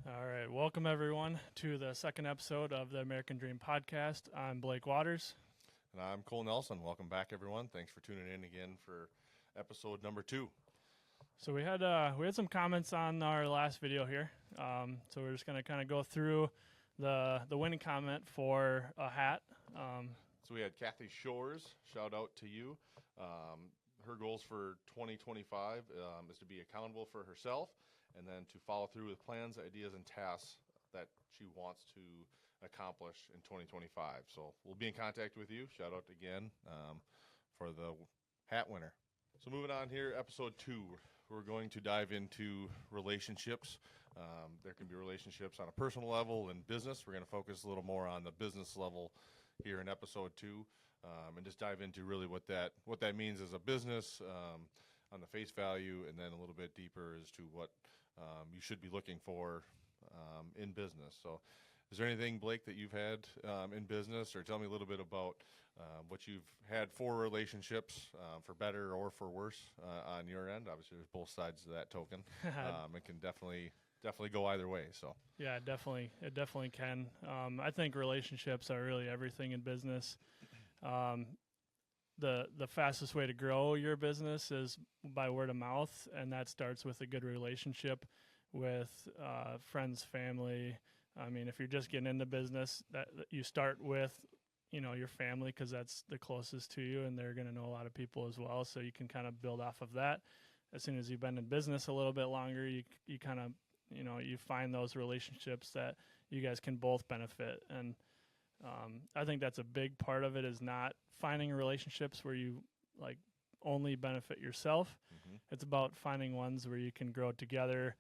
All right. Welcome, everyone, to the second episode of the American Dream podcast. I'm Blake Waters. And I'm Cole Nelson. Welcome back, everyone. Thanks for tuning in again for episode number 2. So we had some comments on our last video here. So we're just going to kind of go through the winning comment for a hat. So we had Kathy Shores. Shout out to you. Her goals for 2025 is to be accountable for herself and then to follow through with plans, ideas, and tasks that she wants to accomplish in 2025. So we'll be in contact with you. Shout out again for the hat winner. So moving on here, episode 2, we're going to dive into relationships. There can be relationships on a personal level and business. We're going to focus a little more on the business level here in episode 2, and just dive into really what that means as a business on the face value, and then a little bit deeper as to what you should be looking for in business. So is there anything, Blake, that you've had in business, or tell me a little bit about what you've had for relationships, for better or for worse on your end? Obviously, there's both sides to that token. It can definitely go either way. So yeah, it definitely can. I think relationships are really everything in business. The fastest way to grow your business is by word of mouth, and that starts with a good relationship with friends, family. I mean, if you're just getting into business, that you start with, your family, because that's the closest to you, and they're going to know a lot of people as well. So you can kind of build off of that. As soon as you've been in business a little bit longer, you kind of, you find those relationships that you guys can both benefit. And I think that's a big part of it, is not finding relationships where you like only benefit yourself. Mm-hmm. It's about finding ones where you can grow together.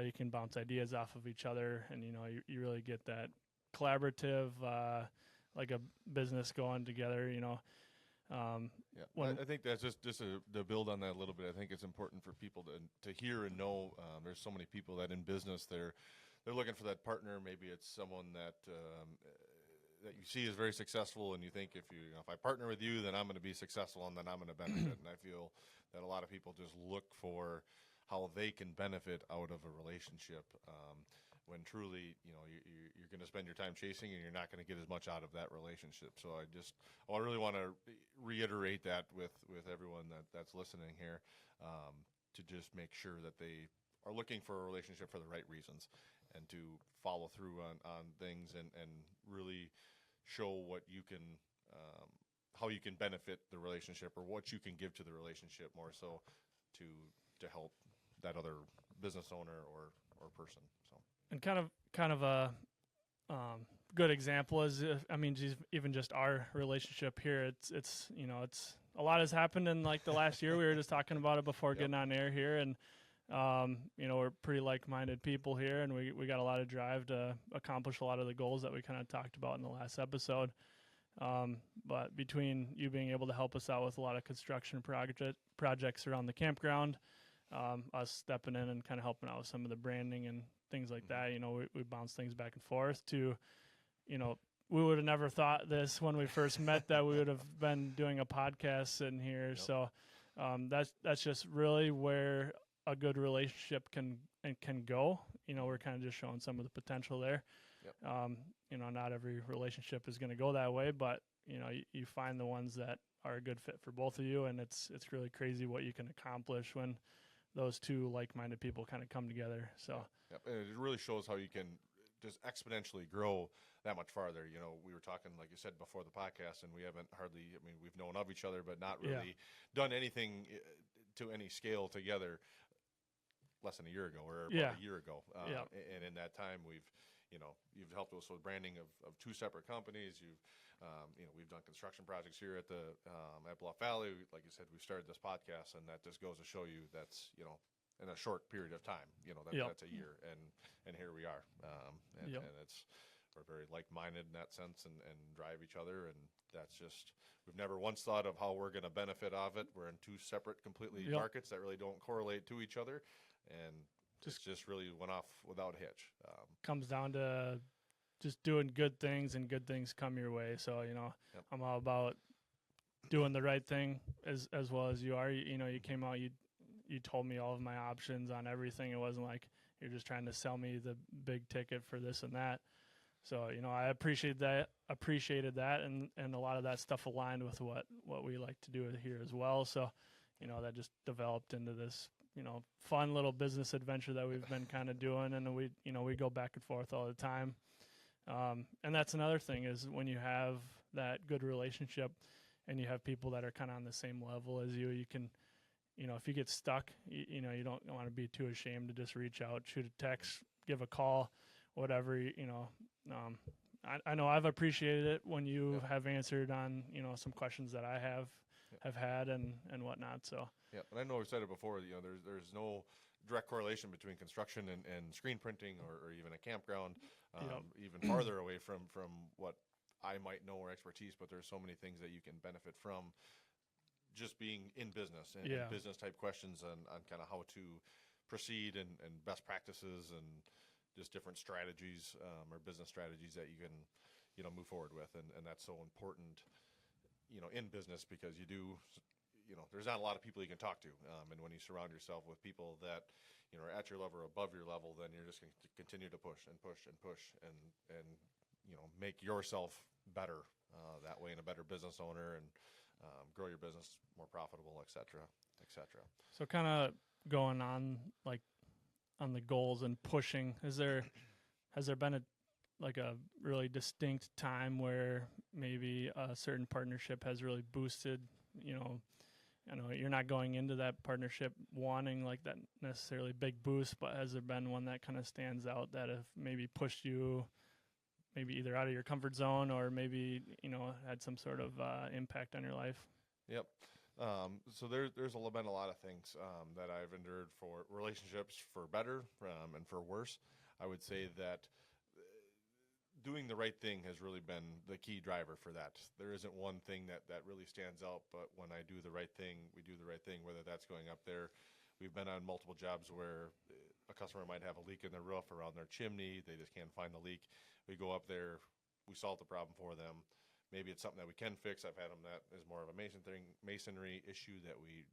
You can bounce ideas off of each other, and you really get that collaborative, like a business going together. I think that's just to build on that a little bit. I think it's important for people to hear and know. There's so many people that in business they're looking for that partner. Maybe it's someone that you see is very successful, and you think if I partner with you, then I'm going to be successful, and then I'm going to benefit. And I feel that a lot of people just look for how they can benefit out of a relationship, when truly, you're going to spend your time chasing, and you're not going to get as much out of that relationship. So I really want to reiterate that with everyone that's listening here, to just make sure that they are looking for a relationship for the right reasons, and to follow through on things and really show what you can, how you can benefit the relationship, or what you can give to the relationship, more so to help that other business owner or person. So, and kind of a good example is, even just our relationship here. It's a lot has happened in like the last year. We were just talking about it before getting on air here, and we're pretty like-minded people here, and we got a lot of drive to accomplish a lot of the goals that we kind of talked about in the last episode. But between you being able to help us out with a lot of construction projects around the campground, us stepping in and kind of helping out with some of the branding and things like that, we bounce things back and forth to, we would have never thought this when we first met, that we would have been doing a podcast sitting here. Yep. So that's just really where a good relationship can go. We're kind of just showing some of the potential there. Yep. Not every relationship is going to go that way, but you find the ones that are a good fit for both of you, and it's really crazy what you can accomplish when those two like-minded people kind of come together. So yep. And it really shows how you can just exponentially grow that much farther. We were talking, like you said, before the podcast, and we haven't we've known of each other, but not really done anything to any scale together less than a year ago, or about a year ago. And in that time, you've helped us with branding of two separate companies. We've done construction projects here at Bluff Valley. Like you said, we've started this podcast, and that just goes to show you that's, in a short period of time, that's a year, and here we are. And we're very like-minded in that sense, and drive each other, and that's just, we've never once thought of how we're going to benefit of it. We're in two separate completely markets that really don't correlate to each other, and just really went off without a hitch. Comes down to just doing good things, and good things come your way. So, I'm all about doing the right thing as well as you are. You came out, you told me all of my options on everything. It wasn't like, you're just trying to sell me the big ticket for this and that. So, I appreciated that, and a lot of that stuff aligned with what we like to do here as well. So, that just developed into this, fun little business adventure that we've been kind of doing, and we go back and forth all the time. And that's another thing is when you have that good relationship and you have people that are kind of on the same level as you can, if you get stuck, you don't want to be too ashamed to just reach out, shoot a text, give a call, whatever, I know I've appreciated it when you have answered on, some questions that I have had and whatnot. So, yeah. And I know we've said it before, there's no direct correlation between construction and screen printing or even a campground, even farther away from what I might know or expertise, but there's so many things that you can benefit from just being in business and business type questions on kind of how to proceed and best practices and just different strategies or business strategies that you can, move forward with. And that's so important, in business because there's not a lot of people you can talk to. And when you surround yourself with people that, are at your level or above your level, then you're just going to continue to push and push and push and make yourself better that way and a better business owner and grow your business more profitable, et cetera, et cetera. So kind of going on on the goals and pushing, has there been a really distinct time where maybe a certain partnership has really boosted, I know you're not going into that partnership wanting that necessarily big boost, but has there been one that kind of stands out that have maybe pushed you maybe either out of your comfort zone or maybe, had some sort of impact on your life? Yep. So there's been a lot of things that I've endured for relationships for better and for worse. I would say that doing the right thing has really been the key driver for that. There isn't one thing that really stands out, but when I do the right thing, we do the right thing, whether that's going up there. We've been on multiple jobs where a customer might have a leak in their roof around their chimney. They just can't find the leak. We go up there, we solve the problem for them. Maybe it's something that we can fix. I've had them that is more of a masonry issue that we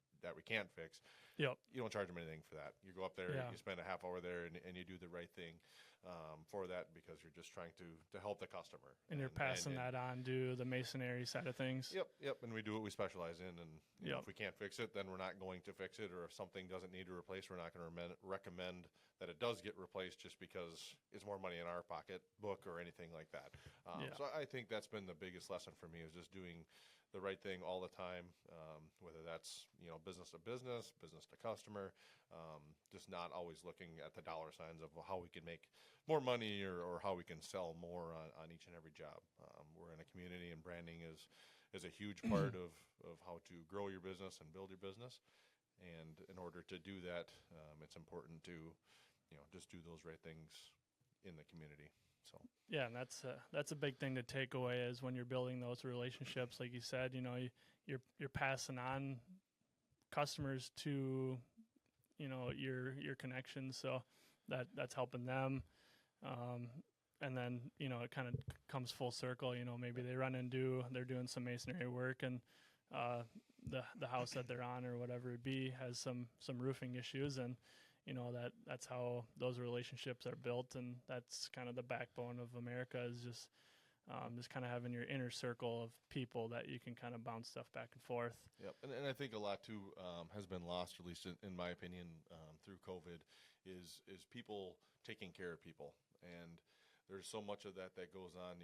can't fix. Yep. You don't charge them anything for that. You go up there, you spend a half hour there, and you do the right thing for that because you're just trying to help the customer. And you're passing that on to the masonry side of things. Yep. And we do what we specialize in. And if we can't fix it, then we're not going to fix it. Or if something doesn't need to replace, we're not going to recommend that it does get replaced just because it's more money in our pocketbook or anything like that. So I think that's been the biggest lesson for me is just doing the right thing all the time, whether that's business to business, business to customer, just not always looking at the dollar signs of how we can make more money or how we can sell more on each and every job. We're in a community, and branding is a huge part of how to grow your business and build your business. And in order to do that, it's important to just do those right things in the community. So yeah, and that's a big thing to take away is when you're building those relationships, like you said, you're passing on customers to your connections, so that's helping them, and then it kind of comes full circle. Maybe they're doing some masonry work, and the house that they're on or whatever it be has some roofing issues, and that's how those relationships are built, and that's kind of the backbone of America is just kind of having your inner circle of people that you can kind of bounce stuff back and forth. Yep, and I think a lot too has been lost, at least in my opinion, through COVID, is people taking care of people, and there's so much of that goes on.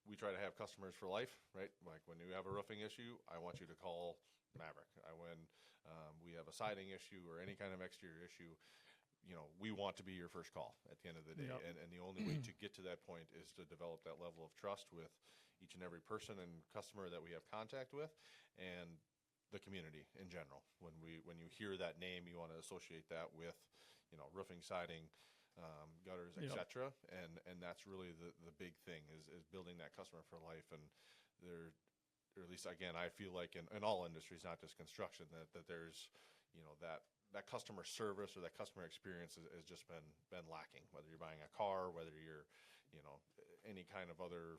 We try to have customers for life, right? Like when you have a roofing issue, I want you to call Maverick. When we have a siding issue or any kind of exterior issue, we want to be your first call at the end of the day. Yep. And the only way to get to that point is to develop that level of trust with each and every person and customer that we have contact with, and the community in general. When you hear that name, you want to associate that with, roofing, siding, gutters, etc. And that's really the big thing is building that customer for life. And there, or at least again, I feel like in all industries, not just construction, that there's that customer service or that customer experience has just been lacking. Whether you're buying a car, whether you're any kind of other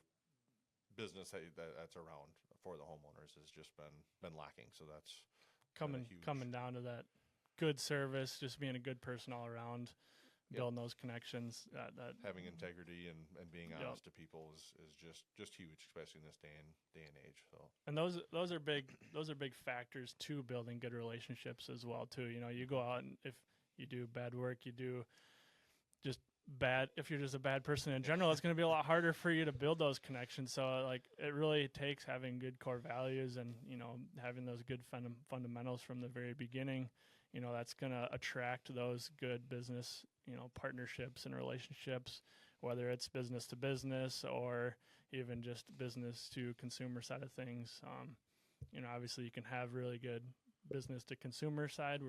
business that's around for the homeowners has just been lacking. So that's coming down to that good service, just being a good person all around, building those connections. That Having integrity and being Yep. honest to people is just huge, especially in this day and age. So and those are big factors to building good relationships as well too. You know, you go out and if you do bad work, you do just bad. If you're just a bad person in general, it's going to be a lot harder for you to build those connections. So like it really takes having good core values and having those good fundamentals from the very beginning. That's going to attract those good business partnerships and relationships, whether it's business to business or even just business to consumer side of things. Obviously you can have really good business to consumer side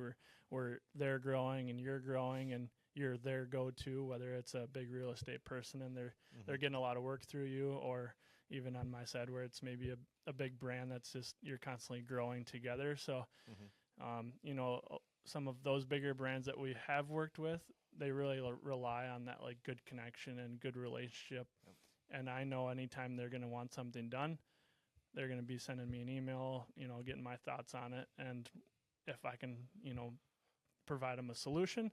where they're growing and you're growing and you're their go-to, whether it's a big real estate person and they're getting a lot of work through you, or even on my side where it's maybe a big brand that's just you're constantly growing together. So, some of those bigger brands that we have worked with, they really rely on that like good connection and good relationship. Yep. And I know anytime they're going to want something done, they're going to be sending me an email, getting my thoughts on it. And if I can, provide them a solution,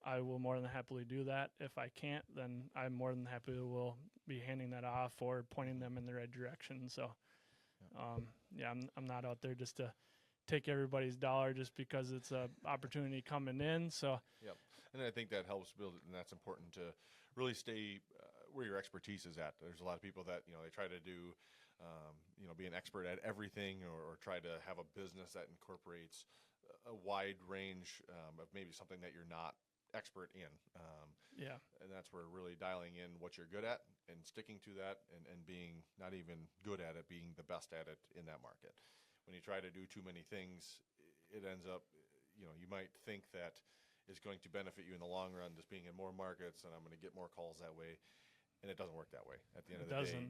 I will more than happily do that. If I can't, then I'm more than happy will be handing that off or pointing them in the right direction. So, I'm not out there just to take everybody's dollar just because it's a opportunity coming in. So, yep. And I think that helps build it, and that's important to really stay where your expertise is at. There's a lot of people that they try to do, be an expert at everything, or try to have a business that incorporates a wide range of maybe something that you're not expert in. And that's where really dialing in what you're good at and sticking to that, and being not even good at it, being the best at it in that market. When you try to do too many things, it ends up, you might think that is going to benefit you in the long run, just being in more markets, and I'm going to get more calls that way. And it doesn't work that way. At the end of the day,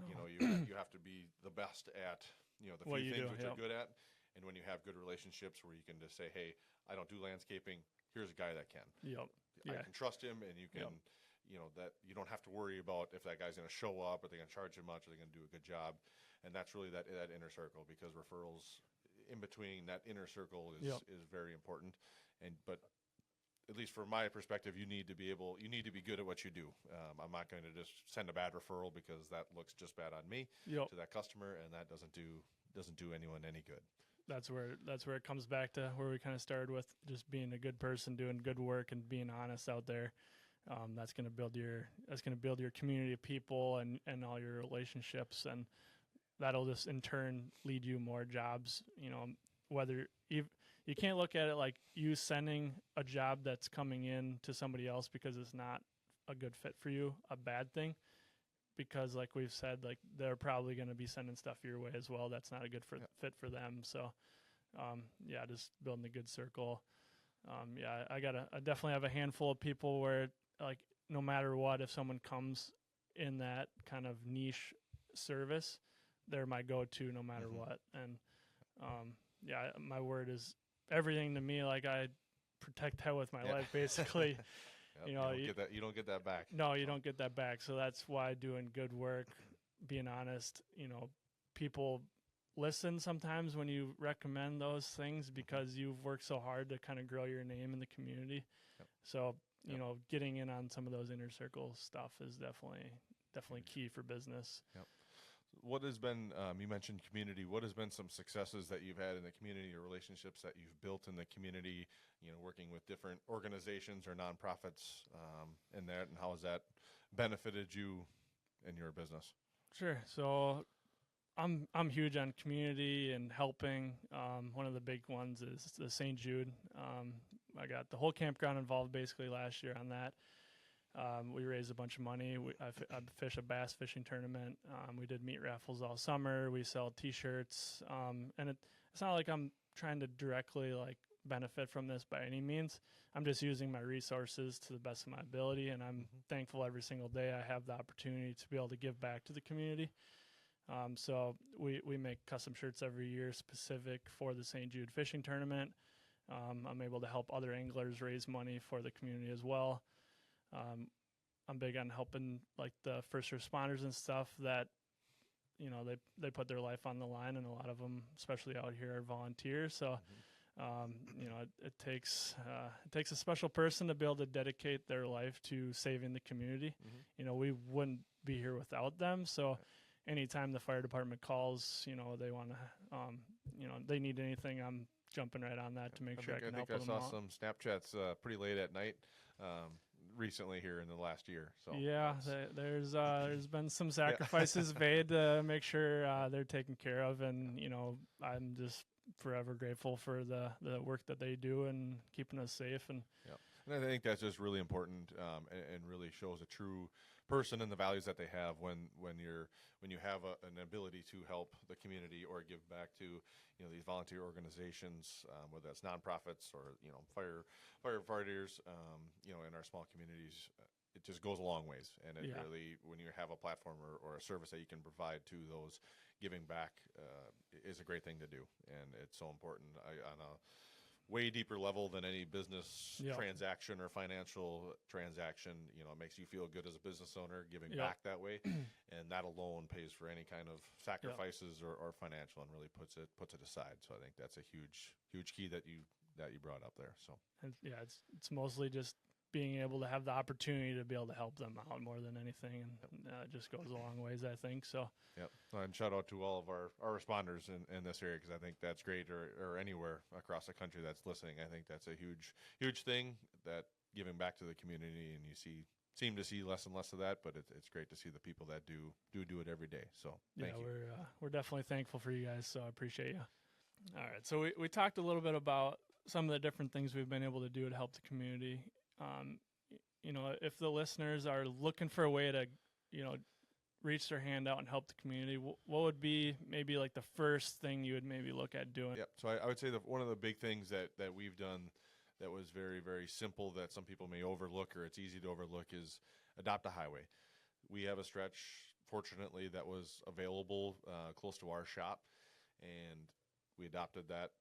you have to be the best at, the few things that you're good at. And when you have good relationships where you can just say, hey, I don't do landscaping, here's a guy that can. Yep. I can trust him, and you can, that you don't have to worry about if that guy's going to show up, or they're going to charge him much, or they're going to do a good job. And that's really that inner circle, because referrals in between that inner circle is very important. But at least from my perspective, you need to be good at what you do. I'm not going to just send a bad referral, because that looks just bad on me to that customer, and that doesn't do anyone any good. That's where it comes back to where we kind of started with, just being a good person, doing good work, and being honest out there. That's going to build your community of people and all your relationships, and that'll just in turn lead you more jobs. Whether you can't look at it like you sending a job that's coming in to somebody else because it's not a good fit for you, a bad thing, because like we've said, like they're probably going to be sending stuff your way as well that's not a good fit for them. So just building a good circle. I definitely have a handful of people where like no matter what, if someone comes in that kind of niche service, they're my go-to no matter what. And my word is everything to me. Like I protect that with my life, basically. You don't get that back. No, you don't get that back. So that's why doing good work, being honest, people listen sometimes when you recommend those things, because you've worked so hard to kind of grow your name in the community. Yep. So, getting in on some of those inner circle stuff is definitely key for business. Yep. What has been, you mentioned community, what has been some successes that you've had in the community, or relationships that you've built in the community, working with different organizations or nonprofits in that, and how has that benefited you in your business? Sure. So I'm huge on community and helping. One of the big ones is the St. Jude. I got the whole campground involved basically last year on that. We raised a bunch of money. I fish a bass fishing tournament. We did meat raffles all summer. We sell T-shirts, and it's not like I'm trying to directly like benefit from this by any means. I'm just using my resources to the best of my ability, and I'm thankful every single day I have the opportunity to be able to give back to the community. So we make custom shirts every year specific for the St. Jude fishing tournament. I'm able to help other anglers raise money for the community as well. I'm big on helping like the first responders and stuff that, they put their life on the line, and a lot of them, especially out here, are volunteers. So It takes a special person to be able to dedicate their life to saving the community. We wouldn't be here without them. So anytime the fire department calls, they want to, they need anything, I'm jumping right on that to make sure I can help them out. I think I saw some Snapchats pretty late at night recently here in the last year. So yeah, there's been some sacrifices made to make sure they're taken care of, and I'm just forever grateful for the work that they do and keeping us safe. And I think that's just really important, and really shows a true person and the values that they have when you have an ability to help the community or give back to these volunteer organizations, whether that's nonprofits or firefighters, in our small communities. It just goes a long ways, and it really, when you have a platform or a service that you can provide to those, giving back is a great thing to do, and it's so important on a way deeper level than any business transaction or financial transaction. It makes you feel good as a business owner giving back that way, and that alone pays for any kind of sacrifices or financial, and really puts it aside. So I think that's a huge key that you brought up there. So it's mostly just being able to have the opportunity to be able to help them out more than anything, and it just goes a long ways, I think. So and shout out to all of our responders in this area, because I think that's great, or anywhere across the country that's listening. I think that's a huge thing, that giving back to the community, and you seem to see less and less of that, but it's great to see the people that do it every day. So thank you. We're definitely thankful for you guys, so I appreciate you. All right, so we talked a little bit about some of the different things we've been able to do to help the community. If the listeners are looking for a way to, reach their hand out and help the community, what would be maybe like the first thing you would maybe look at doing? Yep. So I would say that one of the big things that we've done that was very, very simple, that some people may overlook, or it's easy to overlook, is adopt a highway. We have a stretch, fortunately, that was available close to our shop, and we adopted that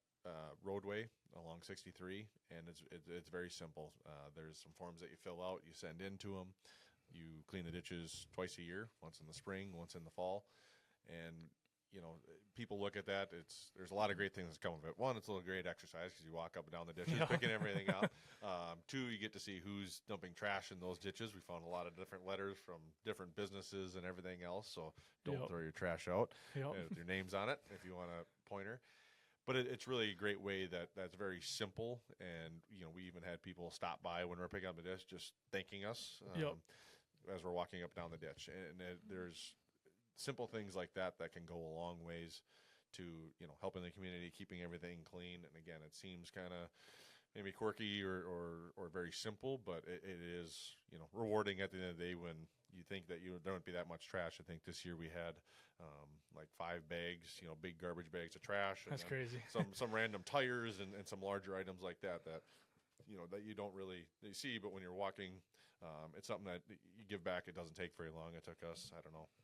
roadway along 63, and it's very simple. There's some forms that you fill out, you send in to them. You clean the ditches twice a year, once in the spring, once in the fall, and people look at that. There's a lot of great things that come of it. One, it's a little great exercise, because you walk up and down the ditches, picking everything out. Two, you get to see who's dumping trash in those ditches. We found a lot of different letters from different businesses and everything else, so don't throw your trash out with your names on it if you want a pointer. But it's really a great way that's very simple, and we even had people stop by when we're picking up the ditch, just thanking us as we're walking up down the ditch. And there's simple things like that can go a long ways to helping the community, keeping everything clean. And again, it seems kind of maybe quirky or very simple, but it is rewarding at the end of the day when you think that there wouldn't be that much trash. I think this year we had like 5 bags, big garbage bags of trash. And that's crazy. some random tires and some larger items like that that you don't really see, but when you're walking, it's something that you give back. It doesn't take very long. It took us,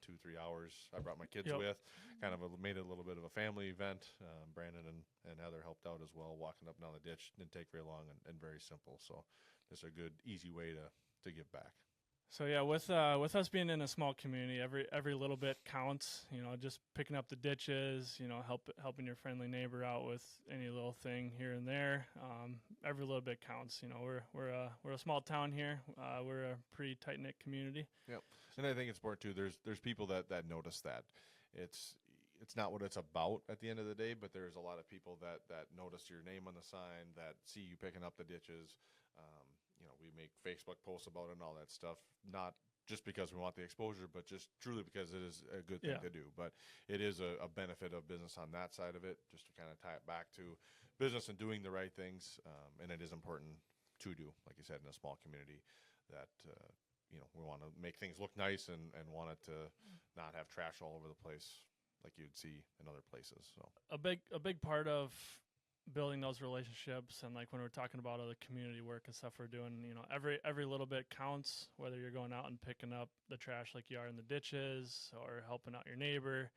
2-3 hours. I brought my kids with, kind of made it a little bit of a family event. Brandon and Heather helped out as well, walking up and down the ditch. Didn't take very long and very simple. So just a good, easy way to give back. So with us being in a small community, every little bit counts. Just picking up the ditches, helping your friendly neighbor out with any little thing here and there. Every little bit counts. We're a small town here. We're a pretty tight knit community. Yep. And I think it's important too. There's people that notice that. It's not what it's about at the end of the day, but there's a lot of people that notice your name on the sign, that see you picking up the ditches. We make Facebook posts about it and all that stuff, not just because we want the exposure, but just truly because it is a good thing to do. But it is a benefit of business on that side of it, just to kind of tie it back to business and doing the right things. And it is important to do, like you said, in a small community, that we want to make things look nice and want it to not have trash all over the place like you'd see in other places. So a big part of building those relationships, and like when we're talking about other community work and stuff we're doing, every little bit counts, whether you're going out and picking up the trash like you are in the ditches, or helping out your neighbor.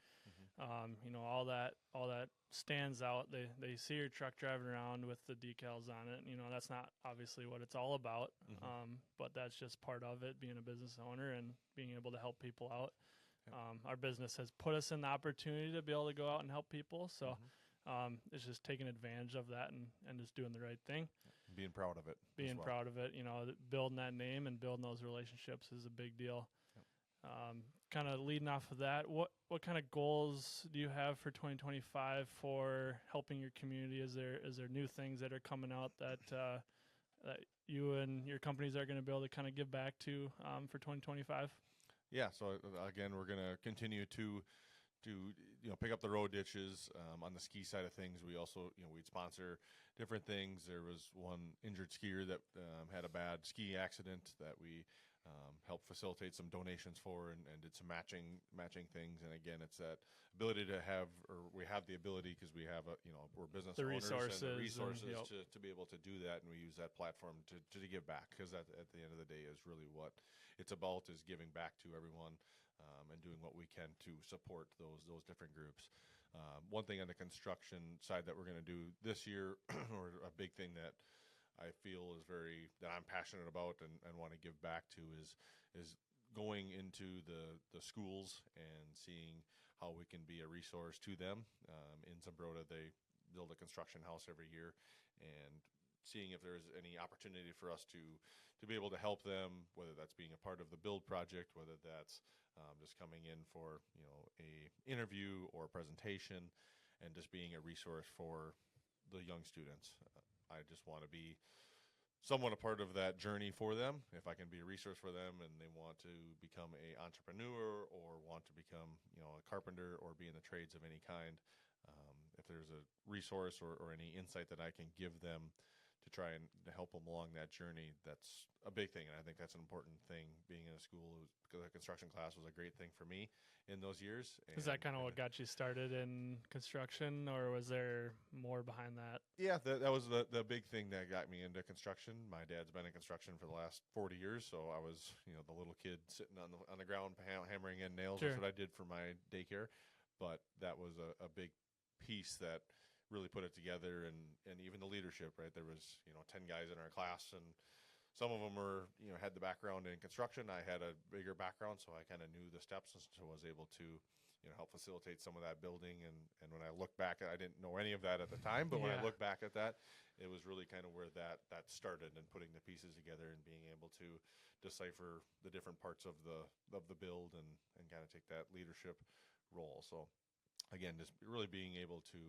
All that stands out. They see your truck driving around with the decals on it. That's not obviously what it's all about, but that's just part of it, being a business owner and being able to help people out. Our business has put us in the opportunity to be able to go out and help people, so It's just taking advantage of that and just doing the right thing. Being proud of it. Being proud of it, building that name and building those relationships is a big deal. Kind of leading off of that, what kind of goals do you have for 2025 for helping your community? Is there new things that are coming out that that you and your companies are going to be able to kind of give back to for 2025? Yeah. So again, we're going to continue to pick up the road ditches on the ski side of things. We also we'd sponsor different things. There was one injured skier that had a bad ski accident that we helped facilitate some donations for and did some matching things. And again, it's that ability to have, or we have the ability because we have we're business owners and the resources to be able to do that, and we use that platform to give back, because at the end of the day is really what it's about, is giving back to everyone. And doing what we can to support those different groups. One thing on the construction side that we're going to do this year, or a big thing that I feel is that I'm passionate about and want to give back to, is going into the schools and seeing how we can be a resource to them. In Zumbrota, they build a construction house every year, and seeing if there's any opportunity for us to be able to help them, whether that's being a part of the build project, whether that's just coming in for a interview or a presentation, and just being a resource for the young students. I just want to be somewhat a part of that journey for them. If I can be a resource for them and they want to become a entrepreneur or want to become a carpenter or be in the trades of any kind, if there's a resource or any insight that I can give them to try and to help them along that journey, that's a big thing. And I think that's an important thing, being in a school, because the construction class was a great thing for me in those years. Is that kind of what got you started in construction, or was there more behind that? Yeah, that was the big thing that got me into construction. My dad's been in construction for the last 40 years, so I was the little kid sitting on the ground hammering in nails. Sure. That's what I did for my daycare. But that was a big piece that really put it together, and even the leadership, right? There was 10 guys in our class, and some of them were had the background in construction. I had a bigger background, so I kind of knew the steps, and so was able to help facilitate some of that building. And when I look back, I didn't know any of that at the time, but when I look back at that, it was really kind of where that started, and putting the pieces together and being able to decipher the different parts of the build and kind of take that leadership role. So again, just really being able to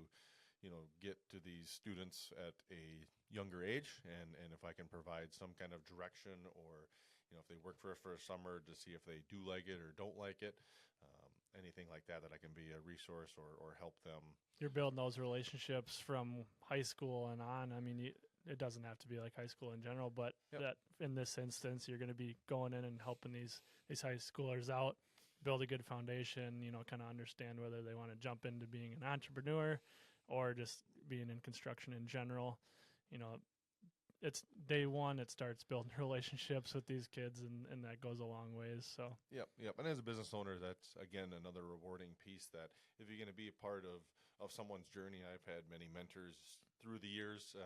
get to these students at a younger age, and if I can provide some kind of direction, or if they work for a summer, to see if they do like it or don't like it, anything like that I can be a resource or help them. You're building those relationships from high school and on. I mean, it doesn't have to be like high school in general, but that in this instance, you're going to be going in and helping these high schoolers out, build a good foundation, kind of understand whether they want to jump into being an entrepreneur or just being in construction in general. It's day one, it starts building relationships with these kids, and that goes a long ways. So Yep. And as a business owner, that's again another rewarding piece, that if you're going to be a part of someone's journey. I've had many mentors through the years,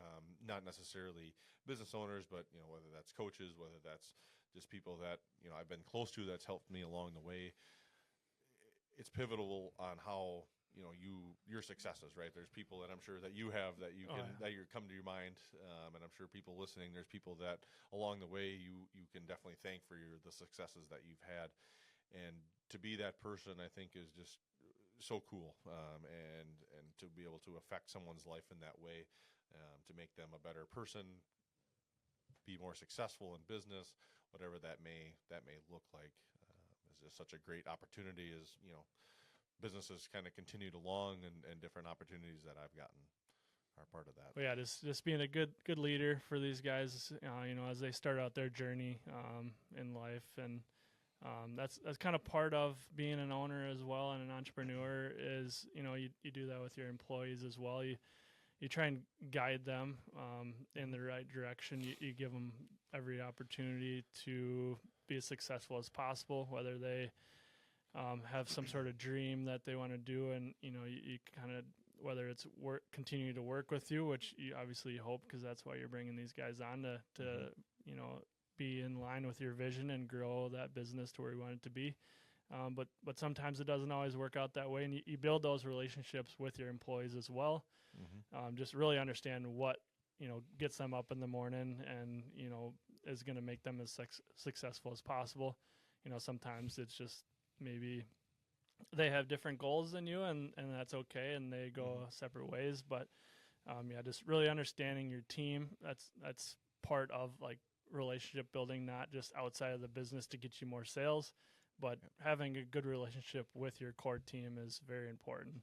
not necessarily business owners, but whether that's coaches, whether that's just people that I've been close to, that's helped me along the way. It's pivotal on how your successes, right? There's people that I'm sure that you have that you can that you come to your mind, and I'm sure people listening, there's people that along the way you can definitely thank for the successes that you've had, and to be that person, I think, is just so cool, and to be able to affect someone's life in that way, to make them a better person, be more successful in business, whatever that may look like, is just such a great opportunity. As businesses kind of continued along, and different opportunities that I've gotten are part of that. Well, yeah, just being a good leader for these guys, as they start out their journey in life, and that's kind of part of being an owner as well, and an entrepreneur is you do that with your employees as well. You try and guide them in the right direction. You give them every opportunity to be as successful as possible, whether they have some sort of dream that they want to do, and you kind of, whether it's continue to work with you, which you obviously hope, because that's why you're bringing these guys on to be in line with your vision and grow that business to where you want it to be. But sometimes it doesn't always work out that way, and you build those relationships with your employees as well. Just really understand what, gets them up in the morning and, is going to make them as successful as possible. Sometimes it's just maybe they have different goals than you, and that's okay, and they go separate ways. But just really understanding your team. That's part of like relationship building, not just outside of the business to get you more sales, but having a good relationship with your core team is very important.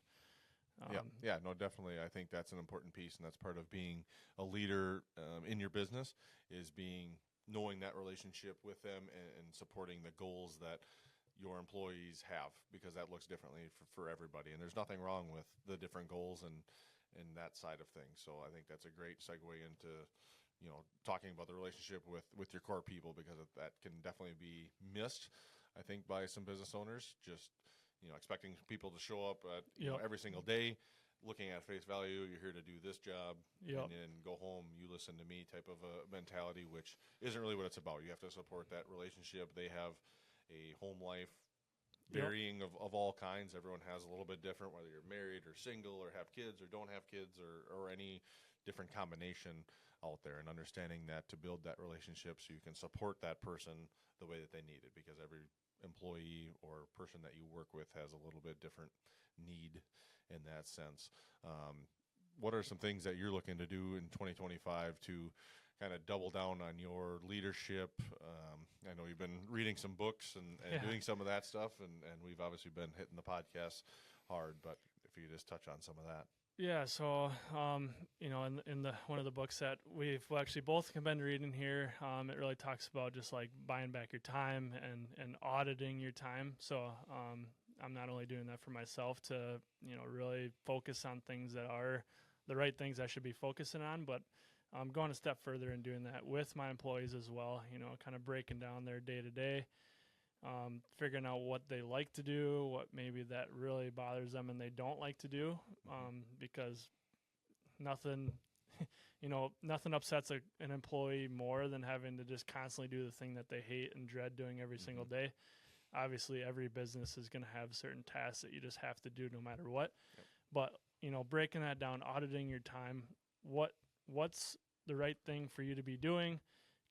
No, definitely. I think that's an important piece, and that's part of being a leader in your business is knowing that relationship with them and supporting the goals that your employees have, because that looks differently for everybody. And there's nothing wrong with the different goals and that side of things. So I think that's a great segue into, talking about the relationship with your core people, because that can definitely be missed, I think, by some business owners. Just, expecting people to show up at, every single day, looking at face value, you're here to do this job, and then go home, you listen to me type of a mentality, which isn't really what it's about. You have to support that relationship. They have a home life varying of all kinds. Everyone has a little bit different, whether you're married or single or have kids or don't have kids or any different combination out there, and understanding that to build that relationship so you can support that person the way that they need it, because every employee or person that you work with has a little bit different need in that sense. What are some things that you're looking to do in 2025 to kind of double down on your leadership? I know you've been reading some books and doing some of that stuff, and we've obviously been hitting the podcast hard, but if you could just touch on some of that. Yeah, so in the one of the books that we've actually both been reading here, it really talks about just like buying back your time and auditing your time. So I'm not only doing that for myself to really focus on things that are the right things I should be focusing on, but I'm going a step further and doing that with my employees as well. Kind of breaking down their day to day. Figuring out what they like to do, what maybe that really bothers them and they don't like to do, because nothing upsets an employee more than having to just constantly do the thing that they hate and dread doing every single day. Obviously, every business is going to have certain tasks that you just have to do no matter what. But, breaking that down, auditing your time, what's the right thing for you to be doing?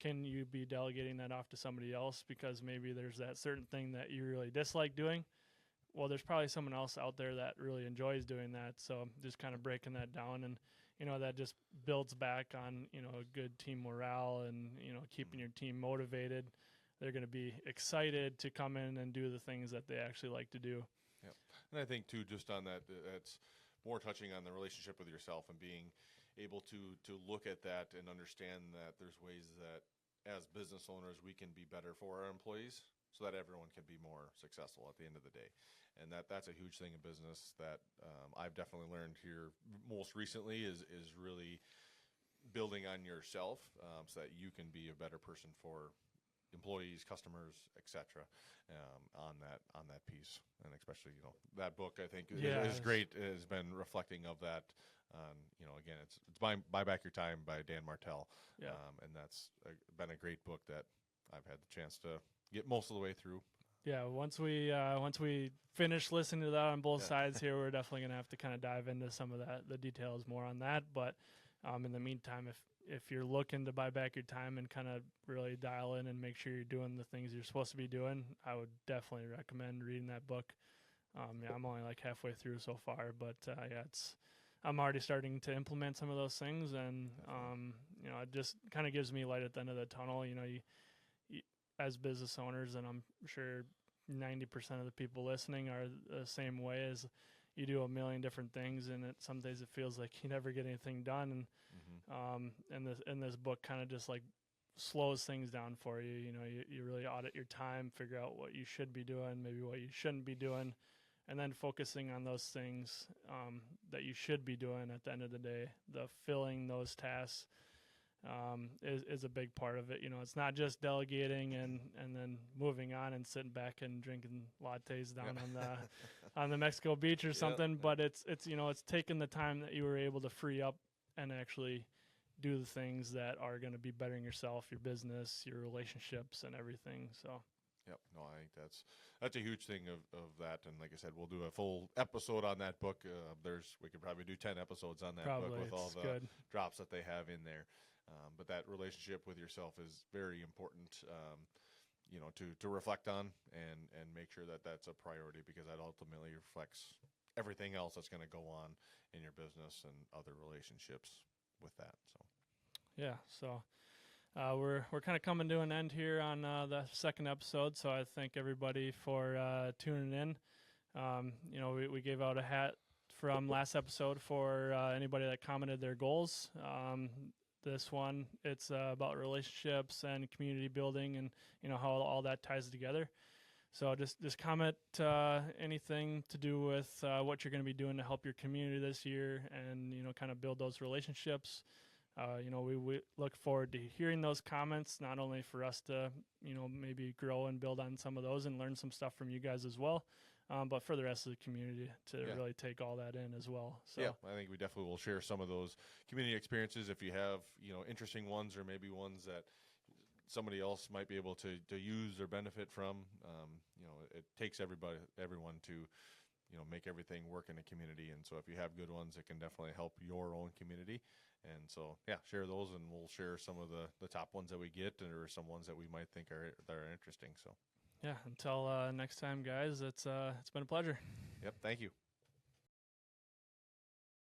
Can you be delegating that off to somebody else because maybe there's that certain thing that you really dislike doing? Well, there's probably someone else out there that really enjoys doing that. So just kind of breaking that down, and, that just builds back on, a good team morale and, keeping your team motivated. They're going to be excited to come in and do the things that they actually like to do. Yeah. And I think too, just on that's more touching on the relationship with yourself and being able to look at that and understand that there's ways that as business owners we can be better for our employees so that everyone can be more successful at the end of the day. And that's a huge thing in business that I've definitely learned here most recently is really building on yourself so that you can be a better person for employees, customers, etc. On that piece. And especially that book I think is great. It has been reflecting of that. Again, it's Buy Back Your Time by Dan Martell. And that's been a great book that I've had the chance to get most of the way through. Yeah, once we finish listening to that on both sides here, we're definitely going to have to kind of dive into some of the details more on that. But in the meantime, if you're looking to buy back your time and kind of really dial in and make sure you're doing the things you're supposed to be doing, I would definitely recommend reading that book. I'm only like halfway through so far, but I'm already starting to implement some of those things, and it just kind of gives me light at the end of the tunnel. You as business owners, and I'm sure 90% of the people listening are the same way, as you do a million different things, and some days it feels like you never get anything done. And this book kind of just like slows things down for you. You really audit your time, figure out what you should be doing, maybe what you shouldn't be doing, and then focusing on those things that you should be doing at the end of the day. The filling those tasks is a big part of it. It's not just delegating and then moving on and sitting back and drinking lattes down on the Mexico beach or something. But it's taking the time that you were able to free up and actually do the things that are going to be bettering yourself, your business, your relationships, and everything. So. Yep. No, I think that's a huge thing of that. And like I said, we'll do a full episode on that book. We could probably do 10 episodes on that book Probably with all it's the good. drops that they have in there. But that relationship with yourself is very important, to reflect on and make sure that that's a priority, because that ultimately reflects everything else that's going to go on in your business and other relationships with that. So. Yeah. So we're kind of coming to an end here on the second episode. So I thank everybody for tuning in. We gave out a hat from last episode for anybody that commented their goals. This one, it's about relationships and community building, and how all that ties together. So just comment anything to do with what you're going to be doing to help your community this year, and kind of build those relationships. We look forward to hearing those comments, not only for us to maybe grow and build on some of those and learn some stuff from you guys as well, but for the rest of the community to really take all that in as well. So yeah, I think we definitely will share some of those community experiences. If you have interesting ones, or maybe ones that somebody else might be able to use or benefit from. It takes everyone to make everything work in a community. And so if you have good ones, it can definitely help your own community. And so, yeah, share those, and we'll share some of the top ones that we get, or some ones that we might think are interesting. So, yeah, until next time, guys, it's been a pleasure. Yep. Thank you.